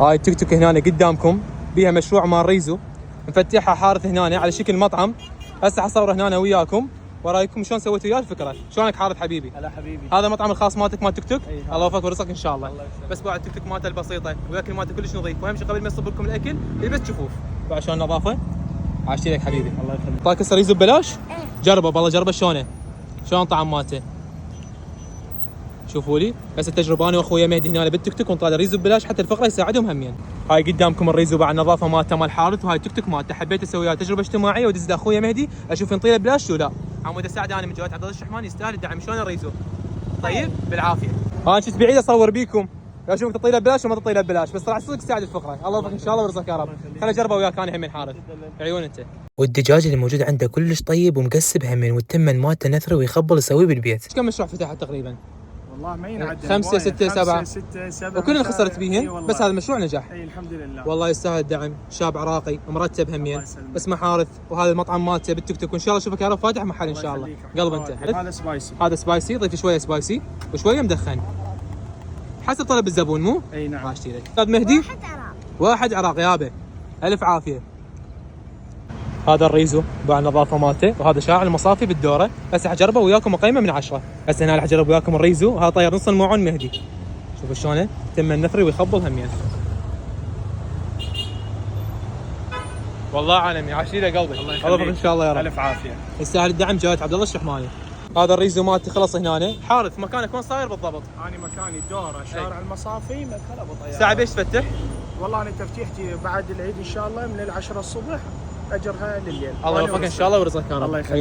هاي التيك توك هنا قدامكم بيها مشروع مال ريزو مفتحها حارث هنا على شكل مطعم. هسه حصور هنا وياكم ورايكم شلون سويت وياه الفكره. شلونك حارث حبيبي؟ هلا حبيبي. هذا مطعم الخاص مالتك مال تيك توك؟ الله يوفقك ويرزقك ان شاء الله. بس باع التيك توك مالته البسيطه والاكل مالته كلش نظيف، واهم شيء قبل ما يصب لكم الاكل بس تشوفوه بعد شلون النظافه. عاشتي لك حبيبي. الله يخليك. طاك هسه ريزو ببلاش؟ جربه بالله جربه شلونه؟ شلون طعم مالته؟ شوفوا لي بس التجربه انا واخويا مهدي هنا بالتيك توك ونطالع ريزو ببلاش حتى الفقره يساعدهم همين. هاي قدامكم الريزو بعد النظافه مالته مال حارث، وهاي التيك توك مالته حبيت اسوي وياه تجربه اجتماعيه ودز لاخويا مهدي اشوف ينطيله ببلاش ولا عمود اساعده انا من جوات عبد الله الشحمان يستاهل الدعم. شلون الريزو؟ طيب بالعافيه. ها كنت بعيد اصور بيكم اشوفك تطيله ببلاش وما تطيله ببلاش، بس راح صدق تساعد الفقره. الله يوفقك ان شاء الله ويرزقك يا رب. خليني اجربه وياك انا همين حارث. عيون انت. والدجاج اللي موجود عنده كلش طيب ومقسب همين، والتمن مالته نثري ويخبل يسويه بالبيت. كم مشروع فتحت تقريبا؟ والله ما ينعد. 5 6 7 6 7 وكلنا خسرت بيهن، بس هذا المشروع نجح. اي الحمد لله. والله يستاهل الدعم، شاب عراقي مرتب همين اسمه حارث، وهذا المطعم مالته بالتيك توك، وان شاء الله اشوفك يا رب فاتح محل ان شاء الله. قلب انت. هذا سبايسي. هذا سبايسي، ضيف شويه سبايسي وشويه مدخن حسب طلب الزبون مو؟ اي نعم. عاشتي لك. استاذ مهدي؟ واحد عراق يابا. الف عافيه. هذا الريزو بعد النظافه مالته، وهذا شارع المصافي بالدوره. هسه حجربه وياكم قيمه من 10. هسه هنا راح اجرب وياكم الريزو، هذا طاير نص الموعون مهدي. شوفوا شلونه تم النثري ويخبل همين. والله عالمي. عاشي له قلبي. الله يخليك ان شاء الله يا رب. الف عافيه. يستاهل الدعم جوات عبد الله الشحماني. هذا الريزو مالتي خلص هنا. حارث مكانك وين صاير بالضبط؟ انا مكاني دوره شارع المصافي مدخل ابو طياره. الساعه بيش تفتح؟ والله انا تفتيحتي بعد العيد ان شاء الله من 10 الصبح اجرها لليل. الله يوفقك ان شاء الله ويرزقك يا رب. الله يخليك.